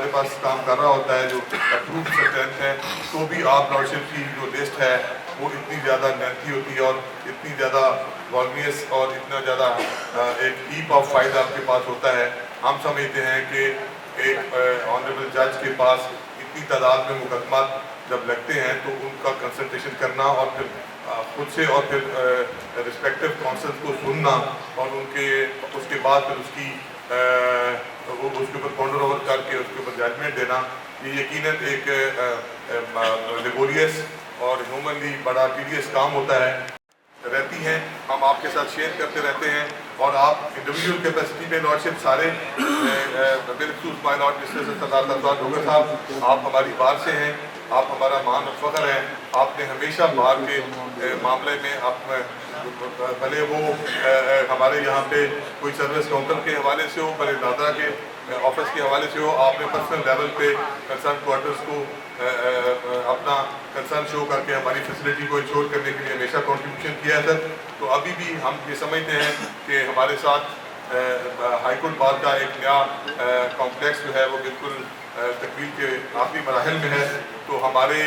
ہمارے پاس کام کر رہا ہوتا ہے جو اپروو سبٹینٹ ہے، تو بھی آپ لارڈشپ کی جو لسٹ ہے وہ اتنی زیادہ لینتھی ہوتی ہے اور اتنی زیادہ والمیس اور اتنا زیادہ ایک ہیپ آف فائل آپ کے پاس ہوتا ہے. ہم سمجھتے ہیں کہ ایک آنریبل جج کے پاس اتنی تعداد میں مقدمات جب لگتے ہیں تو ان کا کنسلٹیشن کرنا اور پھر خود سے اور پھر رسپیکٹو کونسل کو سننا اور ان کے اس کے بعد پھر اس کی وہ اس کے اوپر پونڈر اوور کر کے اس کے اوپر ججمنٹ دینا، یہ یقیناً ایک لیبوریس اور ہیومنلی بڑا ٹیڈیس کام ہوتا ہے. رہتی ہیں ہم آپ کے ساتھ شیئر کرتے رہتے ہیں اور آپ انڈیویجول کیپیسٹی پہ لارڈشپ سارے بالخصوص مائی لارڈ مسٹر سردار تنزار ڈوگر صاحب، آپ ہماری بار سے ہیں، آپ ہمارا مان اور فخر ہیں. آپ نے ہمیشہ بار کے معاملے میں آپ بھلے وہ ہمارے یہاں پہ کوئی سروس کاؤنٹر کے حوالے سے ہو، بھلے دادرا کے آفس کے حوالے سے ہو، آپ نے پرسنل لیول پہ کنسرن کوارٹرز کو اپنا کنسرن شو کر کے ہماری فیسلٹی کو انشور کرنے کے لیے ہمیشہ کنٹریبیوشن کیا ہے سر. تو ابھی بھی ہم یہ سمجھتے ہیں کہ ہمارے ساتھ ہائی کورٹ بار کا ایک نیا کمپلیکس جو ہے وہ بالکل تکمیل کے آخری مراحل میں ہے. تو ہمارے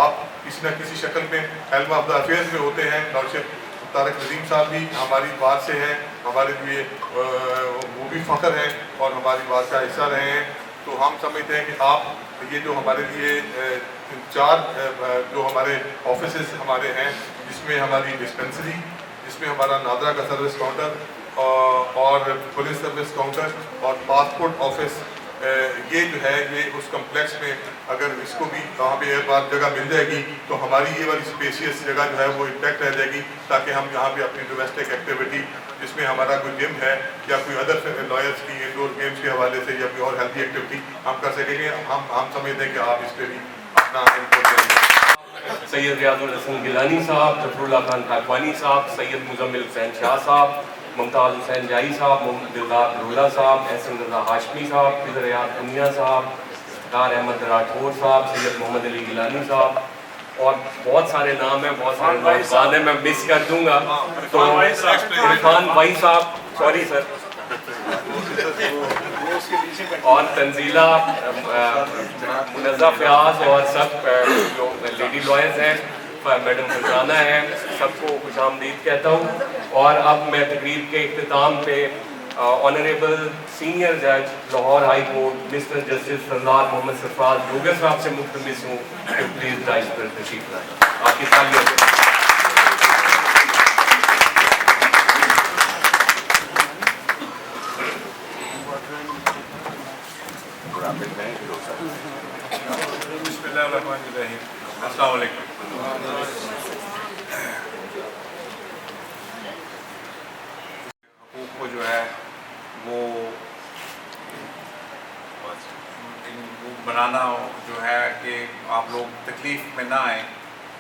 آپ کسی نہ کسی شکل میں ہیلپ آف دا افیئرز میں ہوتے ہیں. لارڈشپ طارق نظیم صاحب بھی ہماری بار سے ہیں، ہمارے لیے وہ بھی فخر ہیں اور ہماری بار کا حصہ رہے ہیں. تو ہم سمجھتے ہیں کہ آپ یہ جو ہمارے لیے چار جو ہمارے آفیسز ہمارے ہیں، جس میں ہماری ڈسپنسری، جس میں ہمارا نادرا کا سروس کاؤنٹر اور پولیس سروس کاؤنٹر اور پاسپورٹ آفس، یہ جو ہے یہ اس کمپلیکس میں اگر اس کو بھی وہاں پہ ایک بار جگہ مل جائے گی تو ہماری یہ والی اسپیشیس جگہ جو ہے وہ انٹیکٹ رہ جائے گی، تاکہ ہم یہاں پہ اپنی ڈومیسٹک ایکٹیویٹی جس میں ہمارا کوئی جم ہے یا کوئی ادر لائرس کی انڈور گیمز کے حوالے سے یا کوئی اور ہیلتھی ایکٹیویٹی ہم کر سکیں گے. ہم سمجھتے ہیں کہ آپ اس پہ بھی اپنا انپٹ دیں گے. سید ریاض الحسن گیلانی صاحب، ظفر اللہ خان خاکوانی صاحب، سید مزمل حسین شاہ صاحب، ممتاز حسین جائی صاحب، محمد دلدار رولا صاحب، احسن رضا ہاشمی صاحب، فضل ریاض پنیا صاحب، ڈار احمد راٹھور صاحب، سید محمد علی گیلانی صاحب، اور بہت سارے نام ہیں، بہت سارے نوجوان ہیں، میں مس کر دوں گا. تو عرفان بھائی صاحب، سوری سر، اور تنزیلہ، منزہ فیاض اور سب جو لیڈی لائرز ہیں، میڈم فرزانہ ہیں، سب کو خوش آمدید کہتا ہوں. اور اب میں تقریب کے اختتام پہ آنریبل سینئر جج Lahore high court mister justice Sardar Muhammad سرفراز ڈوگر صاحب سے ملتمس ہوں کہ پلیز ڈائز پر تشریف لائیں. آپ کی سالیت ہے. بسم اللہ الرحمن الرحیم. السلام علیکم. حقوق کو جو ہے وہ بنانا جو ہے کہ آپ لوگ تکلیف میں نہ آئیں،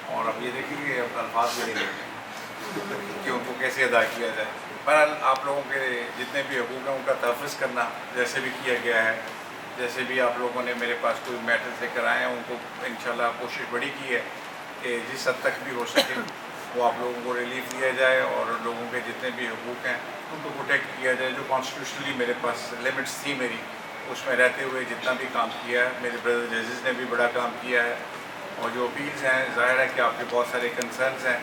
اور اب یہ دیکھیں کہ اب الفاظ بھی نہیں دیکھیں کہ ان کو کیسے ادا کیا جائے. بہرحال آپ لوگوں کے جتنے بھی حقوق ہیں ان کا تحفظ کرنا جیسے بھی کیا گیا ہے، جیسے بھی آپ لوگوں نے میرے پاس کوئی میٹر لے کر آئے ہیں ان کو انشاءاللہ کوشش بڑی کی ہے کہ جس حد تک بھی ہو سکے وہ آپ لوگوں کو ریلیف دیا جائے اور لوگوں کے جتنے بھی حقوق ہیں ان کو پروٹیکٹ کیا جائے. جو کانسٹیٹیوشنلی میرے پاس لمٹس تھی میری، اس میں رہتے ہوئے جتنا بھی کام کیا ہے، میرے بردر ججز نے بھی بڑا کام کیا ہے. اور جو اپیلز ہیں، ظاہر ہے کہ آپ کے بہت سارے کنسرنز ہیں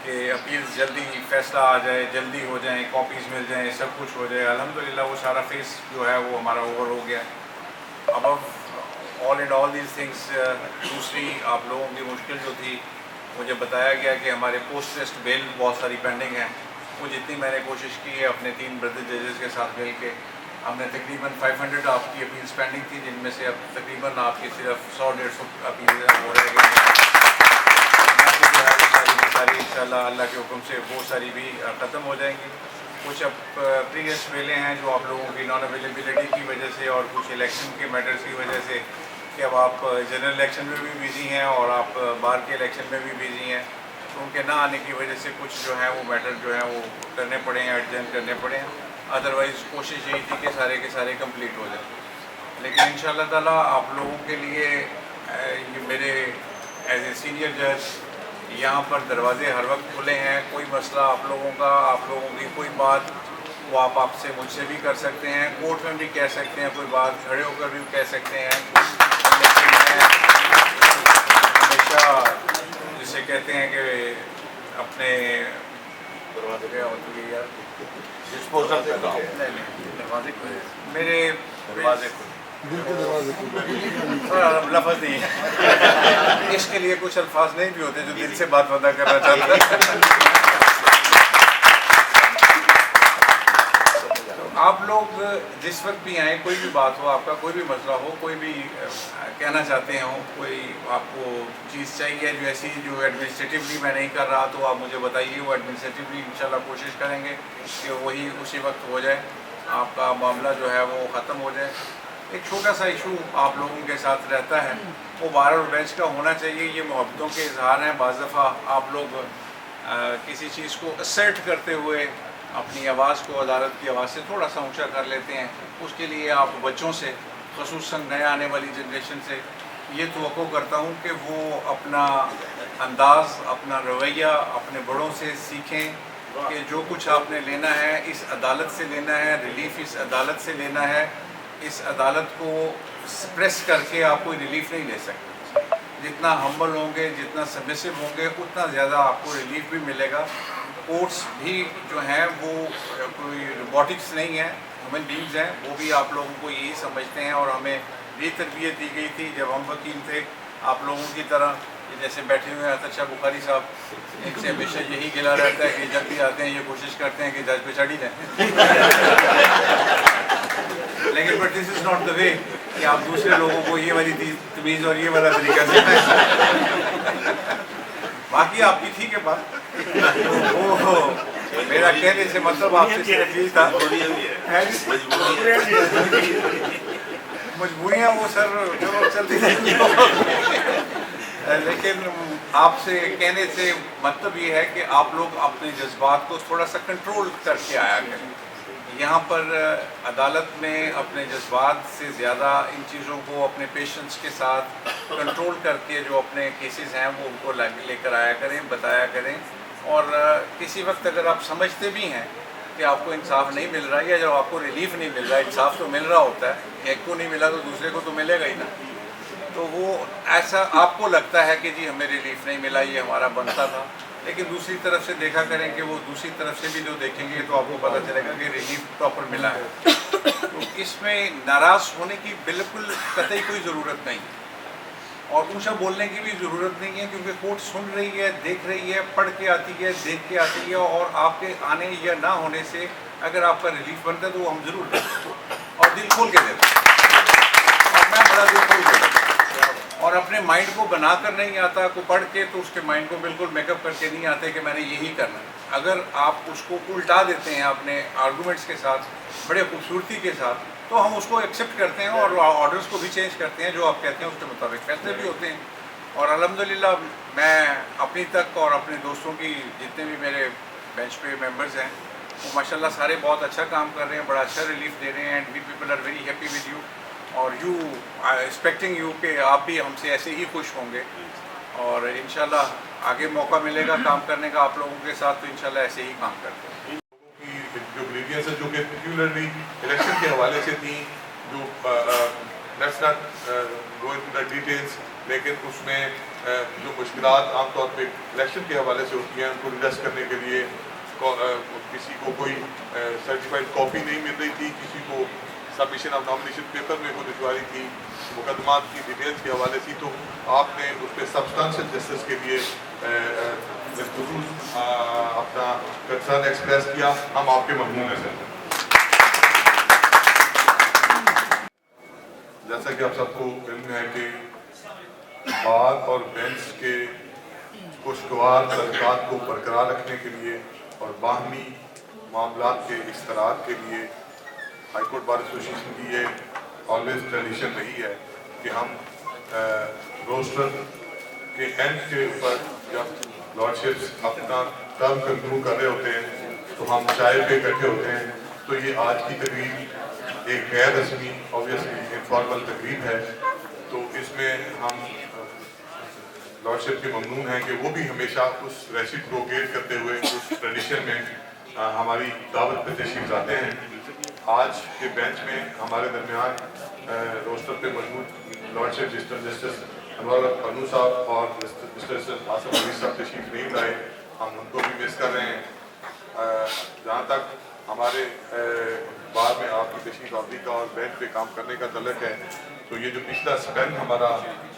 کہ اپیلز جلدی فیصلہ آ جائے، جلدی ہو جائیں، کاپیز مل جائیں، سب کچھ ہو جائے. الحمدللہ وہ سارا فیس جو ہے وہ ہمارا اوور ہو گیا. ابو all and all these things, دوسری آپ لوگوں کی مشکل جو تھی، مجھے بتایا گیا کہ ہمارے پوسٹ ٹیسٹ بیل بہت ساری پینڈنگ ہیں. وہ جتنی میں نے کوشش کی ہے اپنے 3 بردر ججز کے ساتھ مل کے، ہم نے تقریباً 500 آپ کی اپیلز پینڈنگ تھی، جن میں سے اب تقریباً آپ کی صرف 100-150 اپیلز ہو رہ گئی ہیں. ساری انشاءاللہ اللہ کے حکم سے وہ ساری بھی ختم ہو جائیں گی. کچھ اب پریویس ویلے ہیں جو آپ لوگوں کی نان اویلیبلٹی کی وجہ سے اور کچھ الیکشن کے میٹرز کی وجہ سے کہ اب آپ جنرل الیکشن میں بھی بزی ہیں اور آپ بار کے الیکشن میں بھی بزی ہیں، تو ان کے نہ آنے کی وجہ سے کچھ جو ہیں وہ میٹر جو ہیں وہ کرنے پڑے ہیں، ایڈجسٹ کرنے پڑے ہیں. ادروائز کوشش یہی تھی کہ سارے کے سارے کمپلیٹ ہو جائیں. لیکن انشاءاللہ تعالیٰ آپ لوگوں کے لیے یہ میرے ایز اے سینئر جج یہاں پر دروازے ہر وقت کھلے ہیں. کوئی مسئلہ آپ لوگوں کا، آپ لوگوں کی کوئی بات، वो आप आपसे मुझसे भी कर सकते हैं, कोर्ट में भी कह सकते हैं, कोई बात खड़े होकर भी कह सकते हैं। लेकिन मैं हमेशा जिसे कहते हैं कि अपने मेरे लफ्ज़ नहीं है इसके लिए कुछ अल्फाज नहीं भी होते जो दिल से बात पता करना चाहते हैं। आप लोग जिस वक्त भी आए, कोई भी बात हो, आपका कोई भी मसला हो, कोई भी कहना चाहते हो, कोई आपको चीज़ चाहिए जो ऐसी जो एडमिनिस्ट्रेटिवली मैं नहीं कर रहा, तो आप मुझे बताइए, वो एडमिनिस्ट्रेटिवली इंशाल्लाह कोशिश करेंगे कि वही उसी वक्त हो जाए, आपका मामला जो है वो ख़त्म हो जाए। एक छोटा सा इशू आप लोगों के साथ रहता है, वो बार और बेंच का होना चाहिए। ये मोहब्बतों के इजहार हैं। बाज़ दफ़ा आप लोग किसी चीज़ को असर्ट करते हुए अपनी आवाज़ को अदालत की आवाज़ से थोड़ा सा ऊंचा कर लेते हैं। उसके लिए आप बच्चों से, ख़ुसूसन नए आने वाली जनरेशन से ये तवक्को करता हूँ कि वो अपना अंदाज़, अपना रवैया अपने बड़ों से सीखें कि जो कुछ आपने लेना है इस अदालत से लेना है, रिलीफ इस अदालत से लेना है। इस अदालत को सप्रेस करके आप कोई रिलीफ नहीं ले सकते। जितना हम्बल होंगे, जितना सबमिसिव होंगे, उतना ज़्यादा आपको रिलीफ भी मिलेगा। कोर्ट्स भी जो हैं वो कोई रोबोटिक्स नहीं है, ह्यूमन बींग्स हैं। वो भी आप लोगों को यही समझते हैं और हमें ये तरबियत दी गई थी जब हम वकील थे, आप लोगों की तरह। जैसे बैठे हुए हैं अतर शाह बुखारी साहब, इनसे हमेशा यही गिला रहता है कि जब भी आते हैं ये कोशिश करते हैं कि जज पे चढ़ ही जाए। लेकिन but this is not the way कि आप दूसरे लोगों को ये वाली तमीज़ और ये वाला तरीका से। बाकी आपकी ठीक है बात। वो मेरा कहने से मतलब आपसे सिर्फ यही था, मजबूरियाँ वो सर चलो चलती रहेंगी। लेकिन आपसे कहने से मतलब ये है कि आप लोग अपने जज्बात को थोड़ा सा कंट्रोल करके आया करें। यहाँ पर अदालत में अपने जज्बात से ज़्यादा इन चीज़ों को अपने पेशेंस के साथ कंट्रोल करके जो अपने केसेस हैं वो उनको लेकर आया करें, बताया करें। और किसी वक्त अगर आप समझते भी हैं कि आपको इंसाफ नहीं मिल रहा है या जब आपको रिलीफ नहीं मिल रहा है, इंसाफ तो मिल रहा होता है, एक को नहीं मिला तो दूसरे को तो मिलेगा ही ना। तो वो ऐसा आपको लगता है कि जी हमें रिलीफ नहीं मिला, ये हमारा बनता था। लेकिन दूसरी तरफ से देखा करें कि वो दूसरी तरफ से भी जो देखेंगे तो आपको पता चलेगा कि रिलीफ प्रॉपर मिला है। तो इसमें नाराज़ होने की बिल्कुल कतई कोई ज़रूरत नहीं है और ऊँचा बोलने की भी ज़रूरत नहीं है, क्योंकि कोर्ट सुन रही है, देख रही है, पढ़ के आती है, देख के आती है। और आपके आने या ना होने से अगर आपका रिलीफ बनता है तो वो हम ज़रूर देते और दिल खोल के देते हैं। और मैं बड़ा दिल खोल के देता और अपने माइंड को बनाकर नहीं आता, को पढ़ के तो उसके माइंड को बिल्कुल मेकअप करके नहीं आते कि मैंने यही करना है। अगर आप उसको उल्टा देते हैं अपने आर्गूमेंट्स के साथ, बड़े खूबसूरती के साथ, तो हम उसको एक्सेप्ट करते हैं और ऑर्डर्स को भी चेंज करते हैं। जो आप कहते हैं उसके मुताबिक फैसले भी होते हैं। और अल्हम्दुलिल्लाह मैं अपनी तक और अपने दोस्तों की, जितने भी मेरे बेंच पे मेंबर्स हैं, वो माशाल्लाह सारे बहुत अच्छा काम कर रहे हैं, बड़ा अच्छा रिलीफ दे रहे हैं। And we people are very happy with you और यू एक्सपेक्टिंग यू कि आप भी हमसे ऐसे ही खुश होंगे। और इंशाल्लाह आगे मौका मिलेगा काम करने का आप लोगों के साथ, तो इंशाल्लाह ऐसे ही काम करते हैं। जो ग्रीवियंस है जो कि पर्टिकुलरली इलेक्शन के हवाले से थी, जो let's not go into the details, लेकिन उसमें जो मुश्किलात आमतौर पे इलेक्शन के हवाले से होती हैं उनको रिड्रेस करने के लिए किसी को कोई सर्टिफाइड कॉपी नहीं मिल रही थी, किसी को सबमिशन ऑफ नॉमिनेशन पेपर में कोई दुश्वारी थी, मुकदमात की डिटेल्स के हवाले से, तो आपने उस पर सब्सटेंशियल जस्टिस के लिए अपना कंसर्न एक्सप्रेस किया। हम आपके ममनून हैं सर। जैसा कि आप सबको इल्म है कि बार और बेंच के खुशगवार तल्लुकात को बरकरार रखने के लिए और बाहमी मामलात के इश्तराक के लिए हाई कोर्ट बार एसोसिएशन की ये ऑलवेज ट्रेडिशन रही है कि हम रोस्टर के एंड के ऊपर जब लॉर्डशिप्स अपना टर्म कंक्लूड कर रहे होते हैं तो हम चाय पे इकट्ठे होते हैं। तो ये आज की तकरीब एक गैर रस्मी ऑब्वियसली इनफॉर्मल तकरीब है, तो इसमें हम लॉर्डशिप के ममनून हैं कि वो भी हमेशा उस रेसिप्रोकेट करते हुए उस ट्रेडिशन में हमारी दावत पे तशरीफ लाते हैं। आज के बेंच में हमारे दरमियान रोस्टर पे मौजूद लॉर्डशिप जस्टिस अनवर पन्नू साहब और मिस्टर आसम अली साहब तशरीफ नहीं लाए, हम उनको भी मिस कर रहे हैं। जहाँ तक हमारे बाद में आपकी तशरीफ आवरी का और बेंच पे काम करने का तल्लक है, तो ये जो पिछला स्पेल हमारा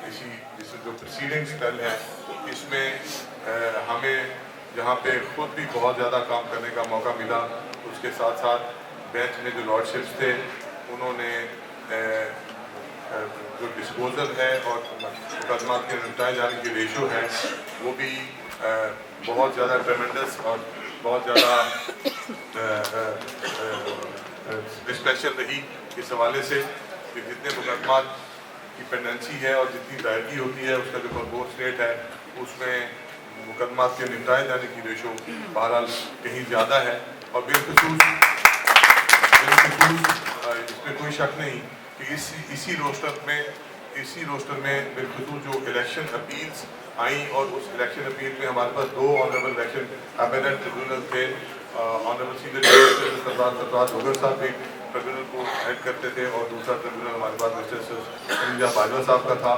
जिस जो प्रीसीडिंग स्पेल है, इसमें हमें जहाँ पे खुद भी बहुत ज़्यादा काम करने का मौका मिला, उसके साथ साथ बेंच में जो लॉर्डशिप्स थे उन्होंने जो डिस्पोजल है और मुकदमा के निपटाए जाने की रेशो है वो भी बहुत ज़्यादा ट्रेमेंडस और बहुत ज़्यादा स्पेशल रही इस हवाले से कि जितने मुकदमा की पेंडेंसी है और जितनी दायरगी होती है उसका जो प्रपोज रेट है उसमें मुकदमा के निपटाए जाने की रेशो बहरहाल कहीं ज़्यादा है। और बिलखुसूस इसमें कोई शक नहीं कि इसी रोस्टर में बिलखुसूस जो इलेक्शन अपील्स आई और उस इलेक्शन अपील में हमारे पास 2 ऑनरेबल इलेक्शन एपेलेट ट्रिब्यूनल थे। ऑनरेबल सीनियर जस्टिस सरदार होगर साहब एक ट्रिब्यूनल को हेड करते थे और दूसरा ट्रिब्यूनल हमारे पास मिस्टर खलीजा बाजवा साहब का था।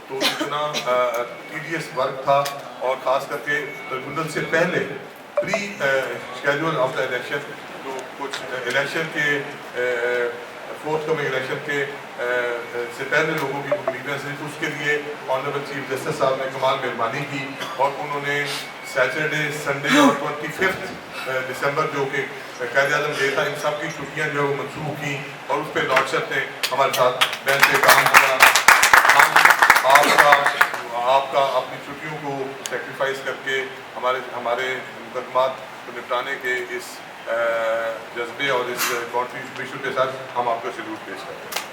तो इतना टीडियस वर्क था और ख़ास करके ट्रिब्यूनल से पहले pre schedule of the election जो कुछ इलेक्शन के फोर्थ कमिंग इलेक्शन के से पहले लोगों की ग्रीवेंस है, उसके लिए ऑनरेबल चीफ जस्टिस साहब ने कमाल मेहरबानी की और उन्होंने सैटरडे संडे और 25 दिसंबर जो कि कायद-ए-आज़म डे था, इन सब की छुट्टियाँ जो है वो मनसूख की और उस पर लॉर्डशिप ने हमारे साथ बेंच पे काम किया। हम आपका अपनी छुट्टियों को सेक्रीफाइस करके हमारे मुकदमात को निपटाने के इस जज्बे और इस कॉन्ट्रीब्यूशन के साथ हम आपको सैल्यूट पेश करते हैं।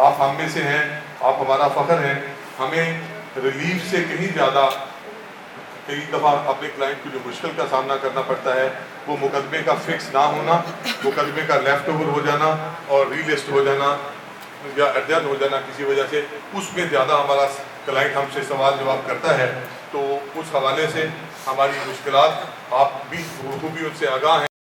आप हम में से हैं, आप हमारा फ़ख्र हैं। हमें रिलीफ से कहीं ज़्यादा कई दफ़ा अपने क्लाइंट को जो मुश्किल का सामना करना पड़ता है वो मुकदमे का फिक्स ना होना, मुकदमे का लेफ़्ट ओवर हो जाना और रीलिस्ट हो जाना या अर्जन हो जाना किसी वजह से, उसमें ज़्यादा हमारा क्लाइंट हमसे सवाल जवाब करता है। तो उस हवाले से हमारी मुश्किलात आप भी उनसे आगाह हैं।